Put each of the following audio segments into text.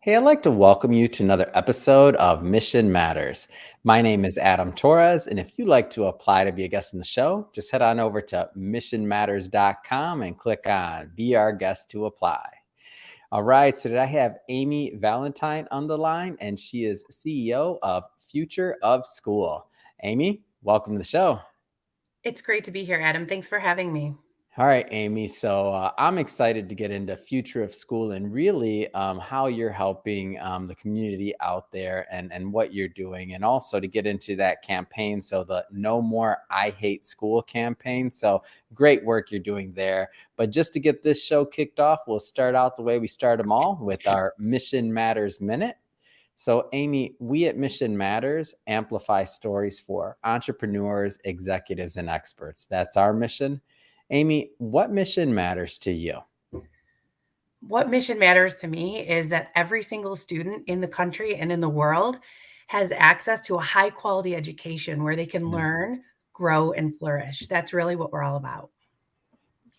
Hey, I'd like to welcome you to another episode of Mission Matters. My name is Adam Torres, and if you'd like to apply to be a guest on the show, just head on over to missionmatters.com and click on Be Our Guest to apply. All right, so today I have Amy Valentine on the line, and she is CEO of Future of School. Amy, welcome to the show. It's great to be here, Adam. Thanks for having me. All right, Amy. So I'm excited to get into future of school and really how you're helping the community out there and what you're doing, and also to get into that campaign. So the No More I Hate School campaign. So great work you're doing there. But just to get this show kicked off, we'll start out the way we start them all with our Mission Matters Minute. So, Amy, we at Mission Matters amplify stories for entrepreneurs, executives, and experts. That's our mission. Amy, what mission matters to you? What mission matters to me is that every single student in the country and in the world has access to a high quality education where they can Mm. learn, grow, and flourish. That's really what we're all about.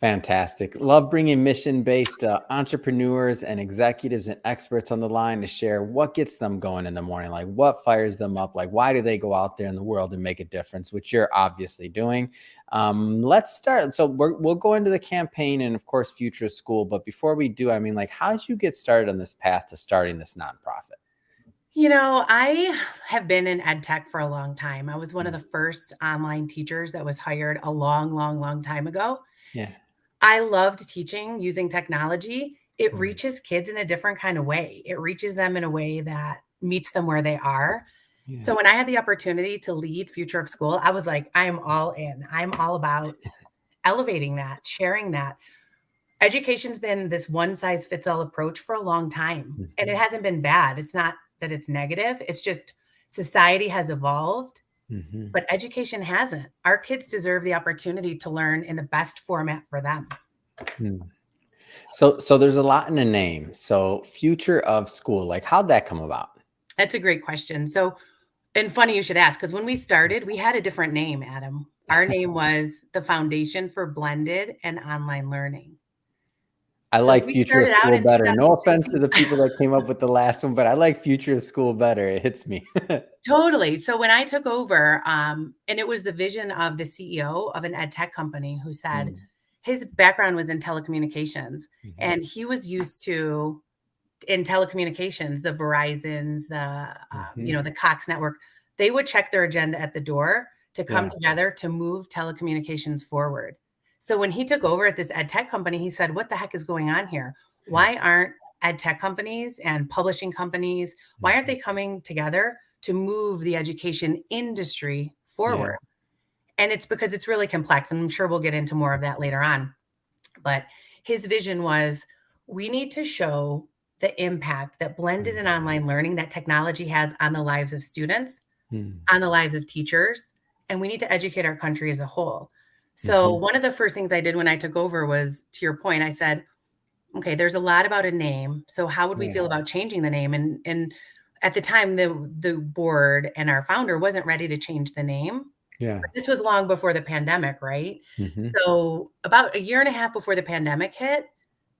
Fantastic. Love bringing mission based entrepreneurs and executives and experts on the line to share what gets them going in the morning, like what fires them up, like why do they go out there in the world and make a difference, which you're obviously doing. Let's start. So we'll go into the campaign and, of course, future school. But before we do, I mean, like, how did you get started on this path to starting this nonprofit? I have been in ed tech for a long time. I was one of Mm. the first online teachers that was hired a long, long, long time ago. Yeah. I loved teaching using technology. It Mm. reaches kids in a different kind of way. It reaches them in a way that meets them where they are. Yeah. So when I had the opportunity to lead Future of School, I was like, I am all in. I'm all about elevating that, sharing that. Education's been this one size fits all approach for a long time, and it Mhm. hasn't been bad. It's not that it's negative. It's just society has evolved, Mhm. but education hasn't. Our kids deserve the opportunity to learn in the best format for them. Mm. So there's a lot in a name. So future of school, like how'd that come about? That's a great question. And funny you should ask, because when we started, we had a different name, Adam. Our name was the Foundation for Blended and Online Learning. I So like we future of started out school in better. No offense to 2016. the people that came up with the last one, but I like future of school better. It hits me. Totally. So when I took over, and it was the vision of the CEO of an ed tech company who said Mm, his background was in telecommunications, mhm, and he was used to in telecommunications, the Verizons, mhm. the Cox network, they would check their agenda at the door to come Yeah. together to move telecommunications forward. So when he took over at this ed tech company, he said, "What the heck is going on here? Why aren't ed tech companies and publishing companies, why aren't Mhm. they coming together to move the education industry Yeah. forward?" And it's because it's really complex, and I'm sure we'll get into more of that later on. But his vision was we need to show the impact that blended and Mm, online learning, that technology has on the lives of students, mm, on the lives of teachers, and we need to educate our country as a whole. So, mhm. one of the first things I did when I took over was, to your point, I said, okay, there's a lot about a name. So, how would we Yeah. feel about changing the name? And at the time, the board and our founder wasn't ready to change the name. Yeah. This was long before the pandemic, right? Mhm. So, about a year and a half before the pandemic hit,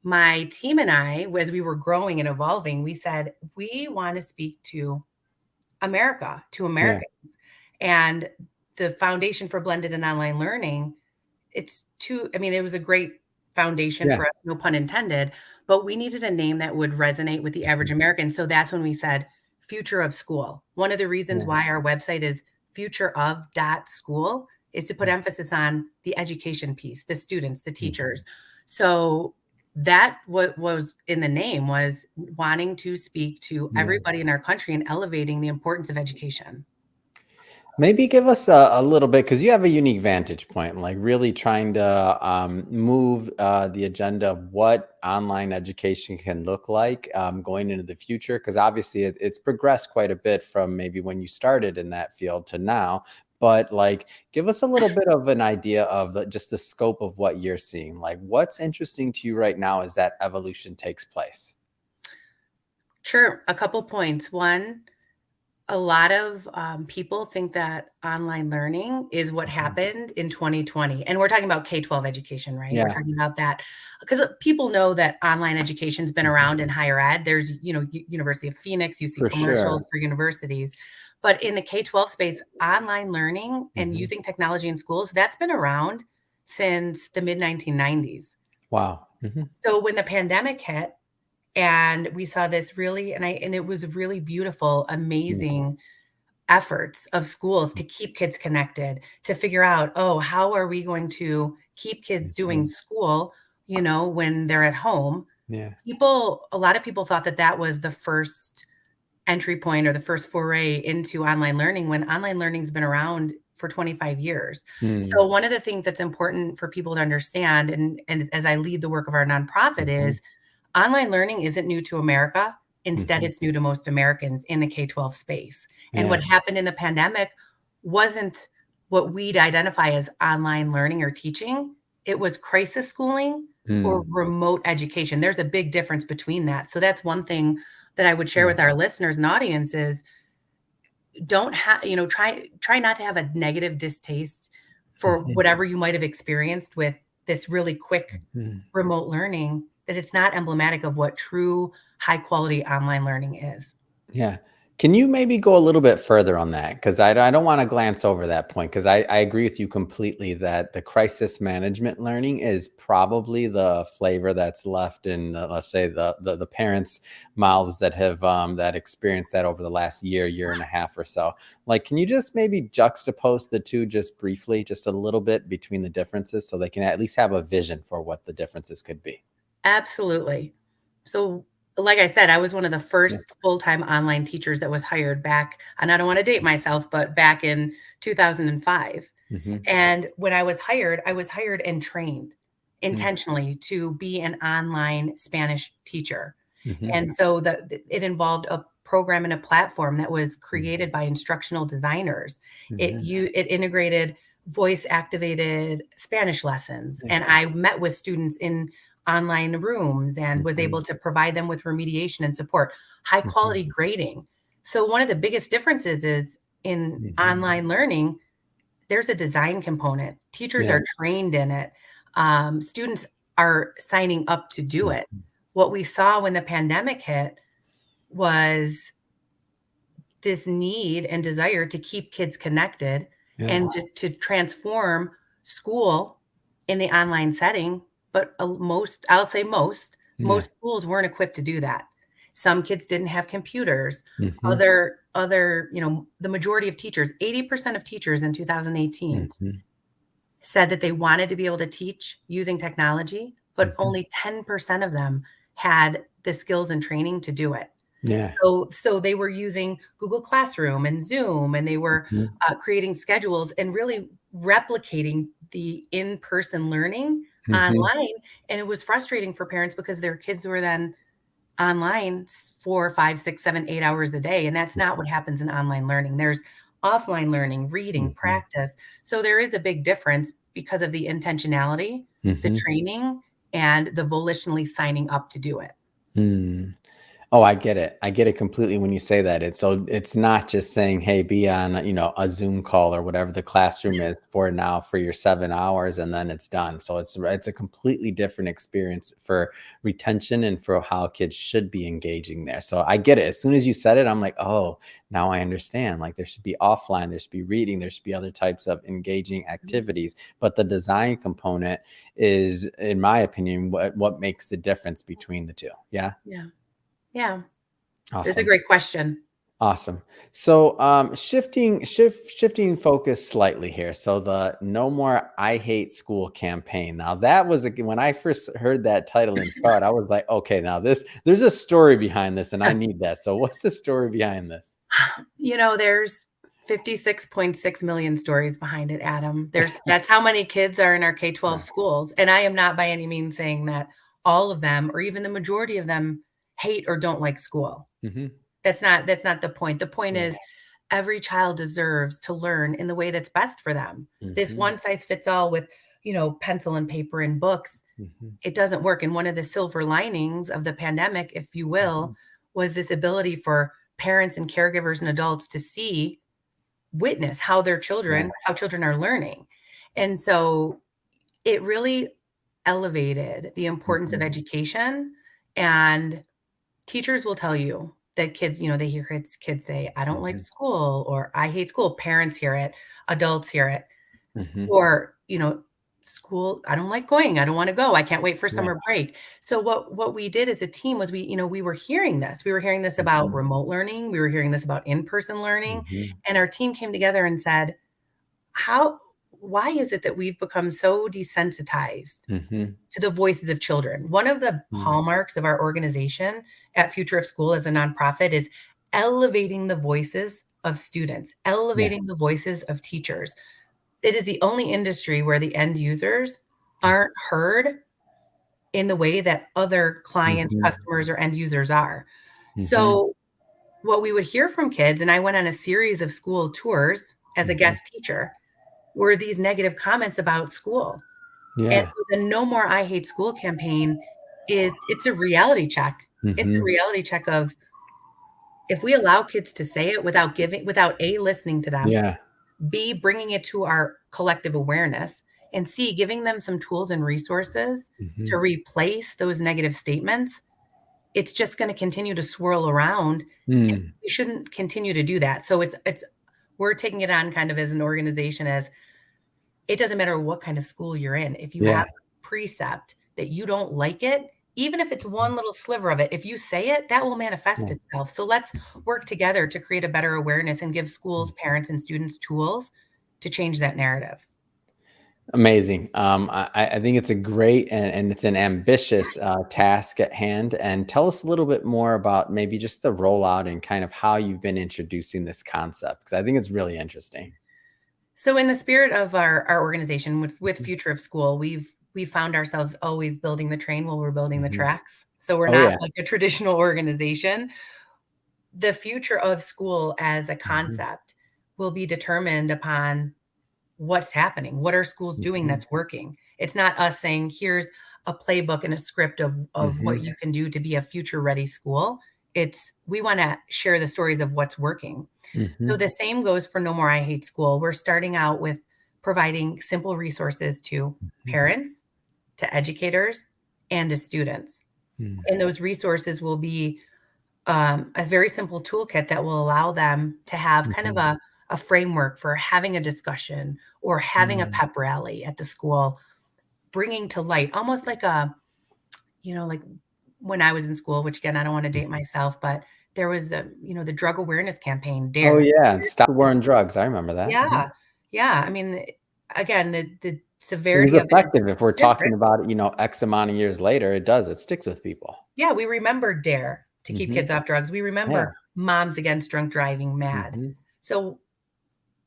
my team and I, as we were growing and evolving, we said, we want to speak to America, to Yeah. Americans. And the Foundation for Blended and Online Learning, it was a great foundation Yeah. for us, no pun intended, but we needed a name that would resonate with the average Mhm. American. So that's when we said Future of School. One of the reasons Yeah. why our website is futureof.school is to put Mm, emphasis on the education piece, the students, the mhm. teachers. So that what was in the name was wanting to speak to Yeah. everybody in our country and elevating the importance of education. Maybe give us a little bit because you have a unique vantage point, like really trying to move the agenda of what online education can look like going into the future. Because obviously it's progressed quite a bit from maybe when you started in that field to now. But like, give us a little bit of an idea of just the scope of what you're seeing. Like, what's interesting to you right now as that evolution takes place? Sure, a couple points. One, A lot of people think that online learning is what Mhm. happened in 2020. And we're talking about K-12 education, right? We're Yeah. talking about that because people know that online education's been Mhm. around in higher ed. There's, University of Phoenix, you see For commercials sure. for universities. But in the K-12 space, online learning and Mhm. using technology in schools, that's been around since the mid 1990s. Wow. Mhm. So when the pandemic hit, and we saw this really and it was really beautiful, Mm. amazing efforts of schools to keep kids connected, to figure out, "Oh, how are we going to keep kids doing Mhm. school, when they're at home?" Yeah. A lot of people thought that that was the first entry point or the first foray into online learning when online learning's been around for 25 years. Mm. So one of the things that's important for people to understand, and as I lead the work of our nonprofit, Mhm. is online learning isn't new to America. Instead, Mhm. it's new to most Americans in the K-12 space. And Yeah. what happened in the pandemic wasn't what we'd identify as online learning or teaching. It was crisis schooling or Mm. remote education. There's a big difference between that. So that's one thing that I would share Yeah. with our listeners and audience is don't have, try not to have a negative distaste for Mhm. whatever you might have experienced with this really quick Mhm. remote learning, that it's not emblematic of what true high quality online learning is. Yeah. Can you maybe go a little bit further on that? Because I don't want to glance over that point because I agree with you completely that the crisis management learning is probably the flavor that's left in, let's say, the parents' mouths that have that experienced that over the last year and a half or so. Like, can you just maybe juxtapose the two just briefly, just a little bit between the differences so they can at least have a vision for what the differences could be? Absolutely. So, like I said, I was one of the Yeah. first full-time online teachers that was hired back, and I don't want to date myself, but back in 2005. Hmm. And when I was hired and trained intentionally to be an online Spanish teacher. Hmm. And so it involved a program and a platform that was Hmm. created by instructional designers. Yeah. It integrated voice activated Spanish lessons, Yeah. and I met with students in online rooms and was Mhm, able to provide them with remediation and support, high mhm, quality grading. So one of the biggest differences is in mhm. online learning, there's a design component. Teachers Yeah. are trained in it. Students are signing up to do it. Mhm. What we saw when the pandemic hit was this need and desire to keep kids connected Yeah. and to transform school in the online setting, but I'll say Yeah. most schools weren't equipped to do that. Some kids didn't have computers. Mhm, The majority of teachers, 80% of teachers in 2018 mhm, said that they wanted to be able to teach using technology, but mhm. only 10% of them had the skills and training to do it. Yeah. So they were using Google Classroom and Zoom, and they were, Mhm, creating schedules and really replicating the in-person learning mhm. online, and it was frustrating for parents because their kids were then online 4, 5, 6, 7, 8 hours a day, and that's not what happens in online learning. There's offline learning, reading, Mhm, practice. So there is a big difference because of the intentionality, the mhm. training, and the volitionally signing up to do it. Mm. Oh, I get it. I get it completely when you say that. It's not just saying, "Hey, be on, a Zoom call or whatever the classroom is for now for your 7 hours and then it's done." So it's a completely different experience for retention and for how kids should be engaging there. So I get it. As soon as you said it, I'm like, "Oh, now I understand." Like there should be offline, there should be reading, there should be other types of engaging Mhm. activities, but the design component is, in my opinion, what makes the difference between the two. Yeah? Yeah. Yeah. It's a Awesome. great question. Awesome. So, shifting focus slightly here. So the "No More I Hate School" campaign. Now that was when I first heard that title and saw it, I was like, okay, now there's a story behind this, and I need that. So, what's the story behind this? There's 56.6 million stories behind it, Adam. That's how many kids are in our K-12 Yeah. schools, and I am not by any means saying that all of them or even the majority of them hate or don't like school. Hmm. That's not the point. The point Yeah. is every child deserves to learn in the way that's best for them. This Hmm. one size fits all with, pencil and paper and books, Hmm. it doesn't work. And one of the silver linings of the pandemic, if you Hmm. will, was this ability for parents and caregivers and adults to witness Yeah. how children are learning. And so it really elevated the importance of Mhm. education, and teachers will tell you that kids, they hear kids say, "I don't like Mhm. school," or "I hate school." Parents hear it, adults hear it, Mhm. or, "School, I don't like going. I don't wanna go. I can't wait for Yeah. summer break." So what we did as a team was we were hearing this. We were hearing this about Mhm. remote learning. We were hearing this about in-person learning, Mhm. and our team came together and said, "How why is it that we've become so desensitized Mhm. to the voices of children?" One of the Mm. hallmarks of our organization at Future of School as a nonprofit is elevating the voices of students, Yeah. elevating the voices of teachers. It is the only industry where the end users aren't heard in the way that other clients, Mhm. customers, or end users are. Mhm. So, what we would hear from kids, and I went on a series of school tours as a Mhm. guest teacher, were these negative comments about school. And Yeah. so the No More I Hate School campaign it's a reality check. It's a Mhm. reality check of, if we allow kids to say it without A, listening to them, Yeah. B, bringing it to our collective awareness, and C, giving them some tools and resources to Mhm. replace those negative statements, it's just gonna continue to swirl around, and Mm. we shouldn't continue to do that. So it's we're taking it on kind of as an organization as, it doesn't matter what kind of school you're in. If you have Yeah. a precept that you don't like it, even if it's one little sliver of it, if you say it, that will manifest Yeah. itself. So let's work together to create a better awareness and give schools, parents, and students tools to change that narrative. Amazing. I think it's a great and it's an ambitious task at hand. And tell us a little bit more about maybe just the rollout and kind of how you've been introducing this concept, because I think it's really interesting. So in the spirit of our organization with Mhm. Future of School, we found ourselves always building the train while we're building the Mhm. tracks. So we're Oh not yeah. like a traditional organization. The future of school as a Mhm. concept will be determined upon what's happening. What are schools doing Mhm. that's working? It's not us saying, here's a playbook and a script of what Mhm. you can do to be a future ready school. It's we want to share the stories of what's working. So Mhm. the same goes for No More I Hate School. We're starting out with providing simple resources to Mhm. parents, to educators, and to students. Mm. And those resources will be a very simple toolkit that will allow them to have kind of Mhm. a framework for having a discussion or having a Mm. pep rally at the school, bringing to light almost like like when I was in school, which again, I don't want to date myself, but there was the drug awareness campaign, Oh DARE. yeah. Stop the war on drugs. I remember that. Mhm. Yeah. Yeah. I mean, again, the It was severity of it is effective. If we're talking different. about it, X amount of years later, it does. It sticks with people. Yeah, we remember DARE to keep Mhm. kids off drugs. We Yeah. remember Moms Against Drunk Driving, MAD. Mhm. So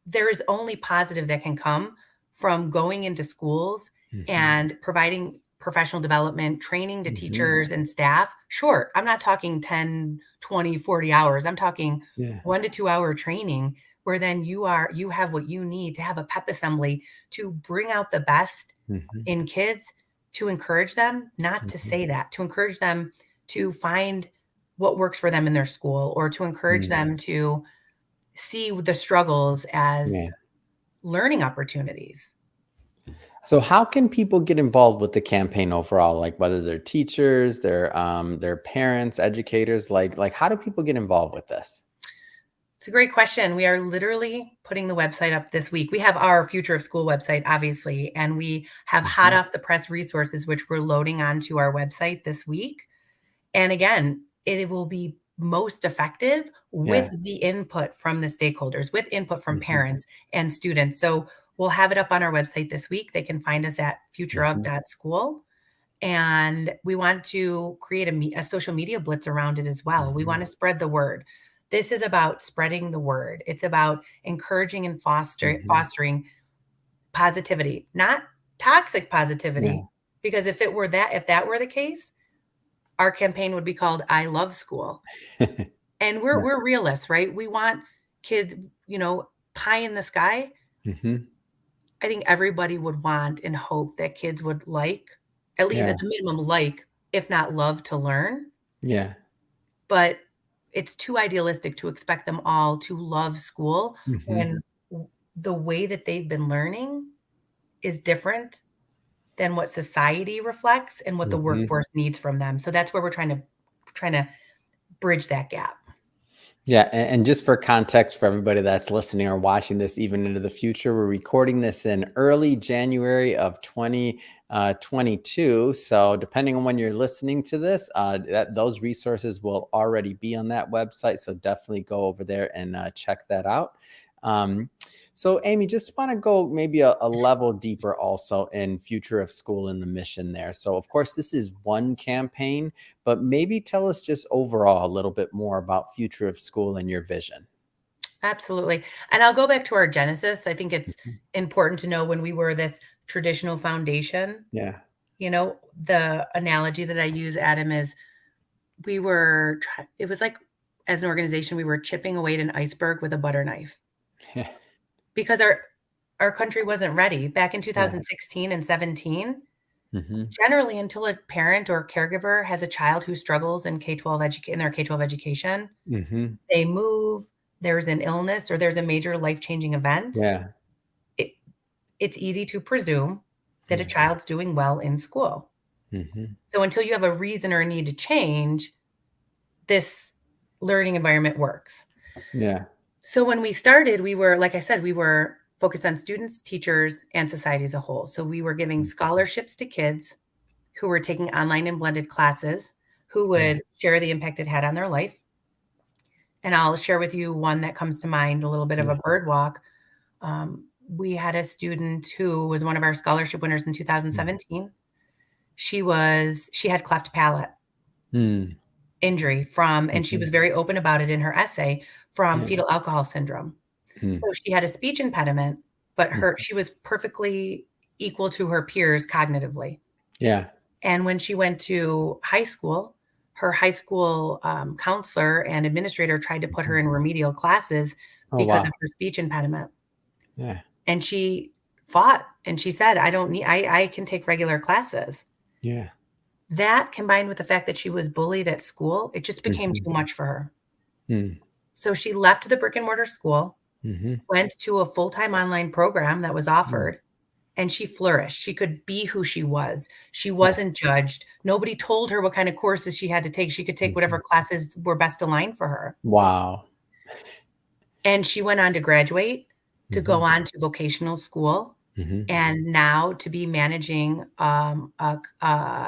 there is only positive that can come from going into schools Mhm. and providing professional development, training to Mhm. teachers and staff. Sure, I'm not talking 10, 20, 40 hours. I'm talking Yeah. 1 to 2 hour training where then you have what you need to have a pep assembly to bring out the best Mhm. in kids, to encourage them not to Mhm. say that, to encourage them to find what works for them in their school, or to encourage Mm. them to see the struggles Yeah. as learning opportunities. So how can people get involved with the campaign overall? Like whether they're teachers, their parents, educators, like how do people get involved with this? It's a great question. We are literally putting the website up this week. We have our Future of School website, obviously, and we have hot Mhm. off the press resources, which we're loading onto our website this week. And again, it will be most effective with Yeah. the input from the stakeholders, with input from Mhm. parents and students. So we'll have it up on our website this week. They can find us at Mhm. futureof.school. And we want to create a social media blitz around it as well. We want Mhm. to spread the word. This is about spreading the word. It's about encouraging and Mhm. fostering positivity, not toxic Yeah. positivity. Because if that were the case, our campaign would be called I Love School. And Yeah. we're realists, right? We want kids, pie in the sky. Mhm. I think everybody would want and hope that kids would like, at least Yeah. at the minimum, like, if not love to learn. Yeah. But it's too idealistic to expect them all to love school Mhm. when the way that they've been learning is different than what society reflects and what the Mhm. workforce needs from them. So that's where we're trying to bridge that gap. Yeah, and just for context for everybody that's listening or watching this even into the future, we're recording this in early January of 2022. So depending on when you're listening to this, those resources will already be on that website. So definitely go over there and check that out. Um, so Amy, just want to go maybe a level deeper also in future of school and the mission there. So of course, this is one campaign, but maybe tell us just overall a little bit more about future of school and your vision. Absolutely. And I'll go back to our genesis. I think it's Mhm. important to know when we were this traditional foundation, Yeah. the analogy that I use, Adam, is it was like as an organization, we were chipping away at an iceberg with a butter knife Yeah. because our country wasn't ready. Back in Yeah. 2016 and 17, Mhm. generally until a parent or caregiver has a child who struggles in in their K-12 education, Mhm. they move, there's an illness or there's a major life-changing event, Yeah. it it's easy to presume that a Yeah. child's doing well in school. Mhm. So until you have a reason or a need to change, this learning environment works. Yeah. So when we started, we were, like I said, we were focused on students, teachers, and society as a whole. So we were giving Mm. scholarships to kids who were taking online and blended classes, who Yeah. would share the impact it had on their life. And I'll share with you one that comes to mind, a little bit of Yeah. a bird walk. We had a student who was one of our scholarship winners in Mm. 2017. She had cleft palate Mm. injury and she Mhm. was very open about it in her essay, from Yeah. fetal alcohol syndrome. Mm. So she had a speech impediment, but Mm. she was perfectly equal to her peers cognitively. Yeah. And when she went to high school, her high school counselor and administrator tried to put her Mhm. in remedial classes Oh, because of wow. her speech impediment. Yeah. And she fought and she said, I can take regular classes. Yeah. That combined with the fact that she was bullied at school, it just became Mhm. too much for her. Mm. So she left the brick and mortar school, Mhm. went to a full-time online program that was Mm. offered, and she flourished. She could be who she was. She Yeah. wasn't judged. Nobody told her what kind of courses she had to take. She could take whatever Mhm. classes were best aligned for her. Wow. And she went on to graduate, to go Mhm. on to vocational school, Mhm. and now to be managing, a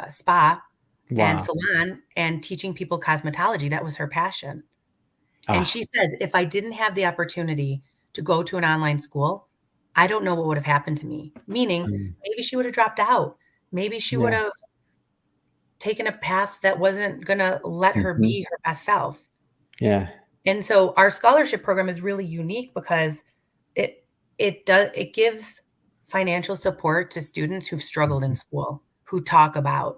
spa and Wow. salon and teaching people cosmetology. That was her passion. And Ah. she says, "If I didn't have the opportunity to go to an online school, I don't know what would have happened to me." Meaning, Mm. maybe she would have dropped out. Maybe she would Yeah. have taken a path that wasn't gonna let her Mhm. be her best self. Yeah. And so our scholarship program is really unique because it it gives financial support to students who've struggled in Mhm. school, who talk about,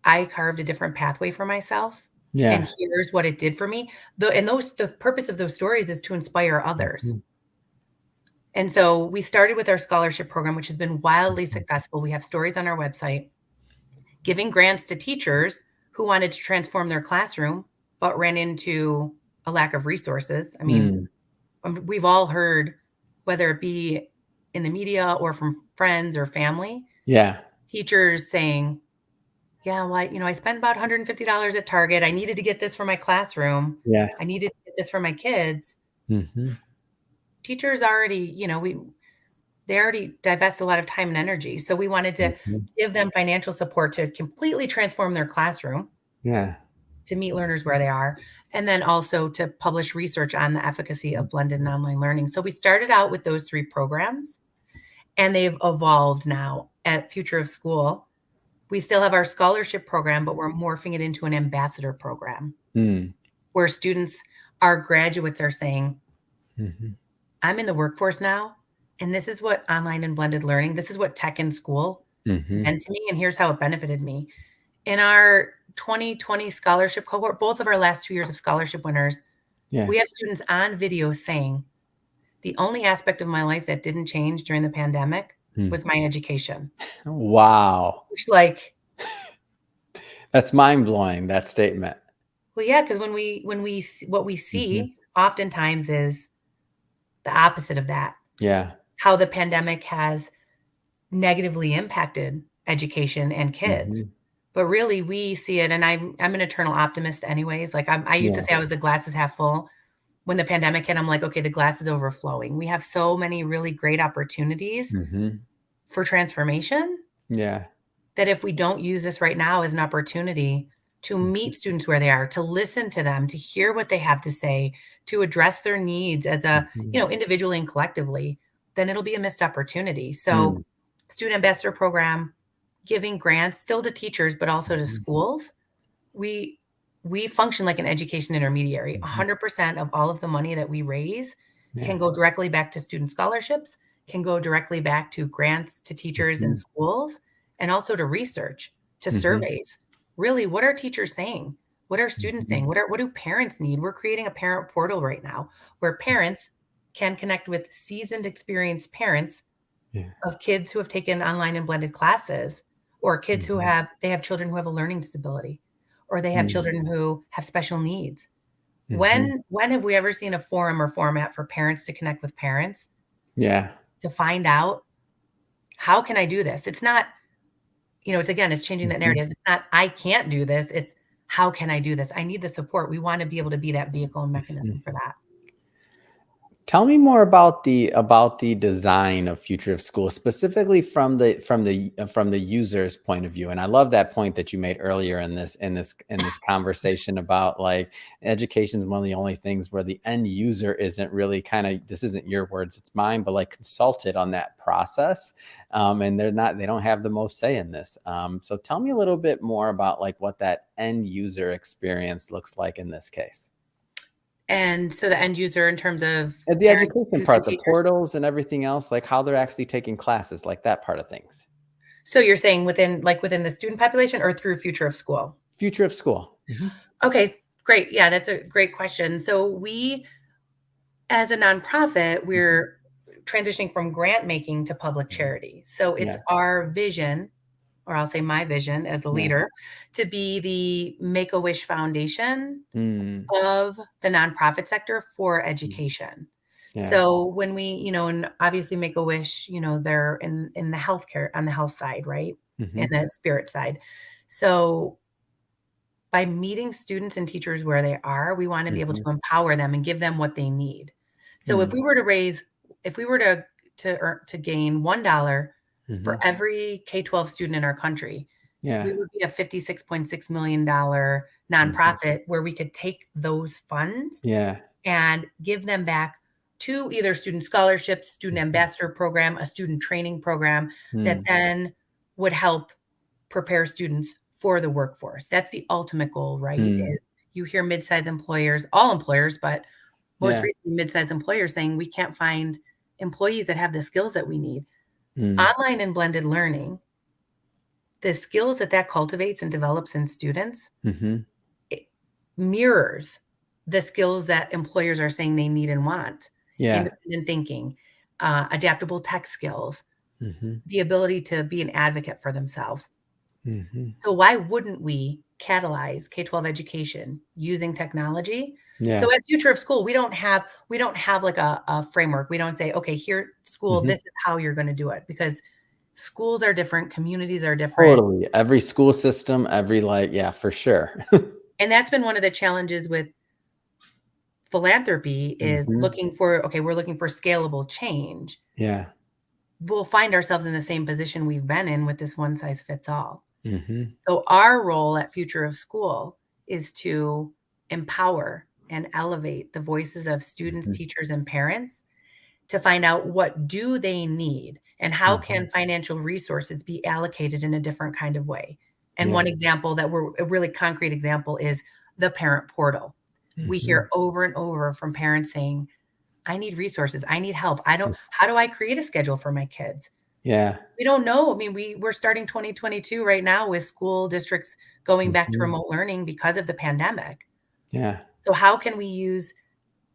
"I carved a different pathway for myself, and Yeah. here's what it did for me." The purpose of those stories is to inspire others. Mhm. And so we started with our scholarship program, which has been wildly Mhm. successful. We have stories on our website giving grants to teachers who wanted to transform their classroom, but ran into a lack of resources. I mean, Mm. we've all heard, whether it be in the media or from friends or family, Yeah. teachers saying, "Yeah, well, I spent about $150 at Target. I needed to get this for my classroom. Yeah. I needed to get this for my kids." Mhm. Teachers already, they already divest a lot of time and energy. So we wanted to Mhm. give them financial support to completely transform their classroom, Yeah. to meet learners where they are, and then also to publish research on the efficacy of blended and online learning. So we started out with those 3 programs, and they've evolved now at Future of School. We still have our scholarship program, but we're morphing it into an ambassador program Mm. where our graduates are saying, Mhm. "I'm in the workforce now, and this is what online and blended learning, this is what tech in school Mhm. meant to me, and here's how it benefited me." In our 2020 scholarship cohort, both of our last 2 years of scholarship winners, Yeah. we have students on video saying, "The only aspect of my life that didn't change during the pandemic Mm. was my education." Wow. Which, like, That's mind blowing, that statement. Well, yeah, because what we Mhm. see oftentimes is the opposite of that, Yeah. how the pandemic has negatively impacted education and kids. Mhm. But really, we see it, and I'm an eternal optimist anyways. Like, I used to Yeah. say I was a glass is half full. When the pandemic hit, I'm like, "Okay, the glass is overflowing." We have so many really great opportunities Mhm. for transformation Yeah. that if we don't use this right now as an opportunity to Mhm. meet students where they are, to listen to them, to hear what they have to say, to address their needs as a, Mhm. individually and collectively, then it'll be a missed opportunity. So, Mm. student ambassador program, giving grants still to teachers, but also to Mhm. schools. We we function like an education intermediary. Mhm. 100% of all of the money that we raise can Yeah. go directly back to student scholarships, can go directly back to grants to teachers and Mhm. schools, and also to research, to Mhm. surveys. Really, what are teachers saying? What are students Mhm. saying? What do parents need? We're creating a parent portal right now where parents can connect with seasoned, experienced parents Yeah. of kids who have taken online and blended classes, or kids who Mhm. have children who have a learning disability, or they have Mm. children who have special needs. Mhm. When have we ever seen a forum or format for parents to connect with parents Yeah. to find out, "How can I do this?" It's not, it's again, it's changing that Mhm. narrative. It's not, "I can't do this," it's, "How can I do this?" I need the support. We wanna be able to be that vehicle and mechanism Mhm. for that. Tell me more about the design of future of school, specifically from the user's point of view. And I love that point that you made earlier in this conversation about like education is one of the only things where the end user isn't really kind of, this isn't your words, it's mine, but like consulted on that process, and they don't have the most say in this. So tell me a little bit more about like what that end user experience looks like in this case. And so the end user in terms of And the parents, education students, and part, the teachers? portals and everything else, like how they're actually taking classes, like that part of things. So you're saying within the student population or through future of school? Future of school. Mhm. Okay, great. Yeah, that's a great question. So we, as a nonprofit, Mhm. we're transitioning from grant making to public Mhm. charity. So it's Yeah. our vision, or I'll say my vision as the Yeah. leader, to be the Make-A-Wish Foundation Mm. of the nonprofit sector for Mhm. education. Yeah. So when we, and obviously Make-A-Wish, they're in the healthcare on the health side, right? In Mhm. the spirit side. So by meeting students and teachers where they are, we wanna be able Mhm. to empower them and give them what they need. So Mm. if we were to gain $1 for Mhm. every K-12 student in our country, we Yeah. would be a $56.6 million Mhm. nonprofit where we could take those funds Yeah. and give them back to either student scholarships, student Mhm. ambassador program, a student training program that Mm. then would help prepare students for the workforce. That's the ultimate goal, right? Mm. Is you hear mid-sized employers, all employers, but most Yeah. recently mid-sized employers saying we can't find employees that have the skills that we need. Mm. Online and blended learning, the skills that that cultivates and develops in students, Mhm. it mirrors the skills that employers are saying they need and want. Yeah. Independent thinking, adaptable tech skills, Mhm. the ability to be an advocate for themselves. Mhm. So why wouldn't we catalyze K-12 education using technology? So Yeah. at Future of School, we don't have like a framework. We don't say, "Okay, here school, Mhm. this is how you're gonna do it," because schools are different, communities are different, Totally. Every school system, every like, yeah, for sure. and that's been one of the challenges with philanthropy is Mhm. looking for, okay, we're looking for scalable change. Yeah. We'll find ourselves in the same position we've been in with this one size fits all. Mhm. So our role at Future of School is to empower and elevate the voices of students, Mhm. teachers, and parents to find out what do they need and how Mhm. can financial resources be allocated in a different kind of way. And Yeah. one example that we're a really concrete example is the parent portal. We Mhm. hear over and over from parents saying, "I need resources. I need help. I Mm. don't how do I create a schedule for my kids?" Yeah. We don't know. I mean, we're starting 2022 right now with school districts going back to Mhm. remote learning because of the pandemic. Yeah. So how can we use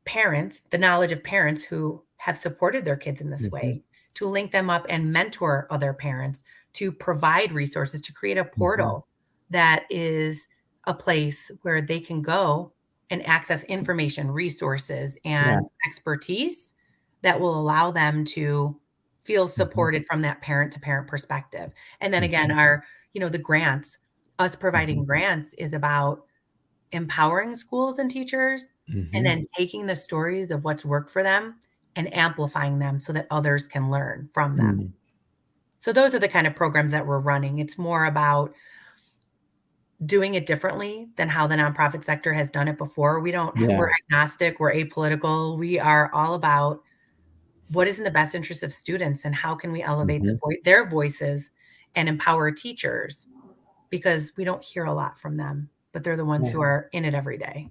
parents, the knowledge of parents who have supported their kids in this Mhm. way, to link them up and mentor other parents, to provide resources, to create a Mhm. portal that is a place where they can go and access information, resources, Yeah. and expertise that will allow them to feel Mhm. supported from that parent to parent perspective. And then again, Mhm. the grants, us providing Mhm. grants is about empowering schools and teachers and Mhm. then taking the stories of what's worked for them and amplifying them so that others can learn from them. Mm. So those are the kind of programs that we're running. It's more about doing it differently than how the nonprofit sector has done it before. We're Yeah. agnostic, we're apolitical. We are all about what is in the best interest of students and how can we elevate Mhm. their voices and empower teachers because we don't hear a lot from them, but they're the ones Yeah. who are in it every day.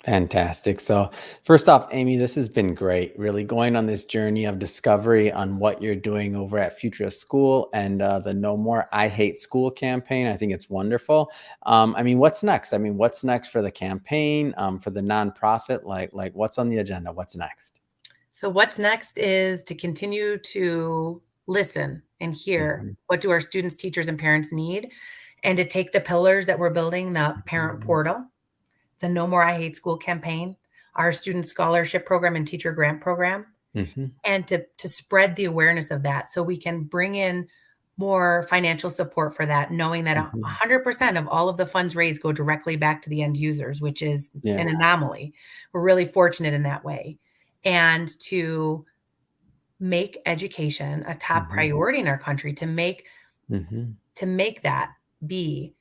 Fantastic. So, first off, Amy, this has been great. Really going on this journey of discovery on what you're doing over at Future of School and the No More I Hate School campaign. I think it's wonderful. I mean, what's next? I mean, what's next for the campaign, for the nonprofit? Like, what's on the agenda? What's next? So what's next is to continue to listen and hear Mhm. what do our students, teachers, and parents need, and to take the pillars that we're building, the parent Mhm. portal, the No More I Hate School campaign, our student scholarship program and teacher grant program, Mhm. and to spread the awareness of that so we can bring in more financial support for that, knowing that Mhm. 100% of all of the funds raised go directly back to the end users, which is Yeah. an anomaly. We're really fortunate in that way. And to make education a top Mhm. priority in our country, Mhm. to make that be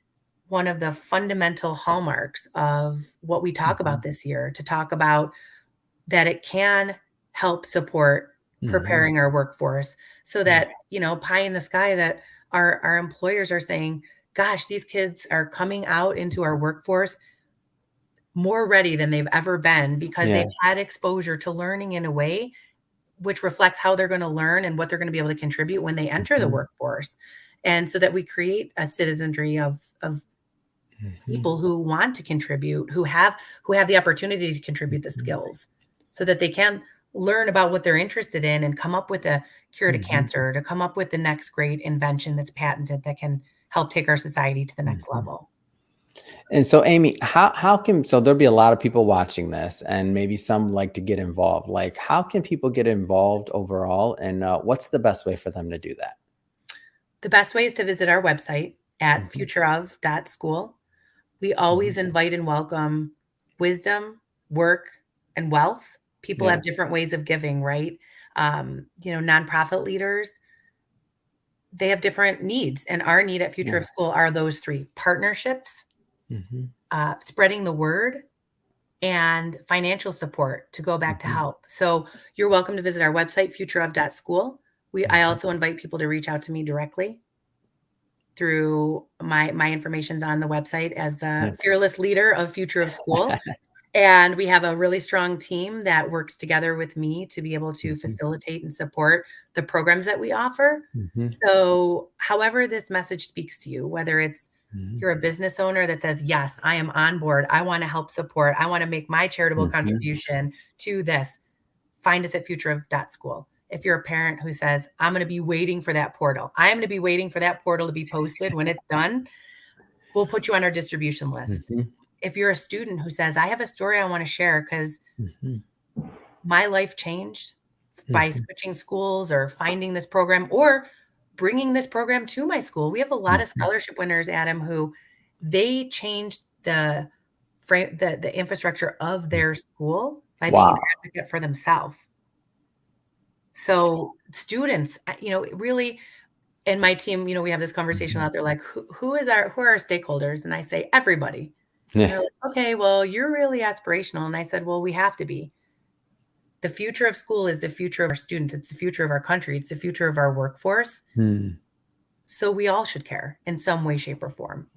one of the fundamental hallmarks of what we talk about Mhm. this year, to talk about that it can help support Mhm. preparing our workforce so Yeah. that, pie in the sky that our employers are saying, gosh, these kids are coming out into our workforce more ready than they've ever been because they've Yeah. had exposure to learning in a way which reflects how they're going to learn and what they're going to be able to contribute when they enter the Mhm. workforce. And so that we create a citizenry of Mhm. people who want to contribute, who have the opportunity to contribute the Mhm. skills so that they can learn about what they're interested in and come up with a cure to Mhm. cancer, to come up with the next great invention that's patented that can help take our society to the next Mhm. level. And so, Amy, how can so there'll be a lot of people watching this, and maybe some like to get involved. Like, how can people get involved overall, and what's the best way for them to do that? The best way is to visit our website at Mhm. futureof.school. We Mhm. always invite and welcome wisdom, work, and wealth. People Yeah. have different ways of giving, right? Nonprofit leaders, they have different needs. And our need at Future Yeah. of School are those three partnerships, Mhm. spreading the word, and financial support to go back to Mhm. help. So you're welcome to visit our website, futureof.school. I Mhm. also invite people to reach out to me directly through my information's on the website as Yeah. the fearless leader of Future of School. And we have a really strong team that works together with me to be able to Mhm. facilitate and support the programs that we offer. Mhm. So, however this message speaks to you, whether it's Mhm. you're a business owner that says, "Yes, I am on board. I want to help support. I want to make my charitable Mhm. contribution to this." Find us at futureof.school. If you're a parent who says, "I'm going to be waiting for that portal. I am going to be waiting for that portal to be posted when it's done," we'll put you on our distribution list. Mhm. If you're a student who says, "I have a story I want to share because Mhm. my life changed by Mhm. switching schools or finding this program or bringing this program to my school." We have a lot of Mhm. scholarship winners, Adam, who they changed the infrastructure of Mhm. their school by being an Wow. advocate for themselves. So students, really, and my team, we have this conversation Mhm. out there like, who are our stakeholders? And I say, everybody. And Yeah. they're like, okay, well, you're really aspirational. And I said, well, we have to be. The future of school is the future of our students. It's the future of our country. It's the future of our workforce. Hmm. So we all should care in some way, shape, or form.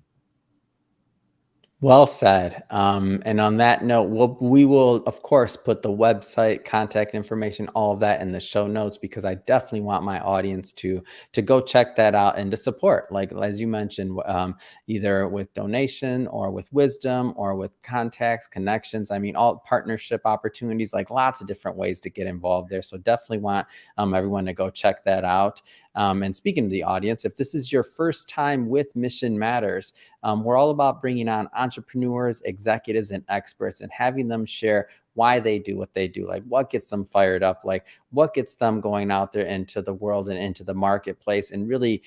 Well said. And on that note, we will, of course, put the website, contact information, all of that in the show notes because I definitely want my audience to go check that out and to support. Like as you mentioned, either with donation or with wisdom or with contacts, connections. I mean, all partnership opportunities, like lots of different ways to get involved there. So definitely want everyone to go check that out. And speaking to the audience, if this is your first time with Mission Matters, we're all about bringing on entrepreneurs, executives, and experts and having them share why they do what they do, like what gets them fired up, like what gets them going out there into the world and into the marketplace, and really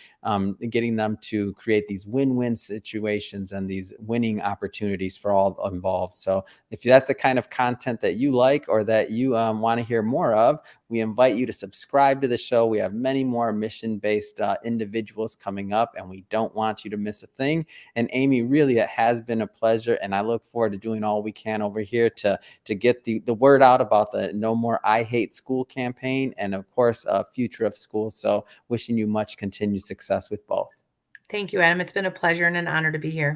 getting them to create these win-win situations and these winning opportunities for all involved. So if that's the kind of content that you like or that you want to hear more of, we invite you to subscribe to the show. We have many more mission-based individuals coming up, and we don't want you to miss a thing. And Amy, really, it has been a pleasure, and I look forward to doing all we can over here to get the word out about the No More I Hate School campaign, and of course, future of school. So wishing you much continued success with both. Thank you, Adam. It's been a pleasure and an honor to be here.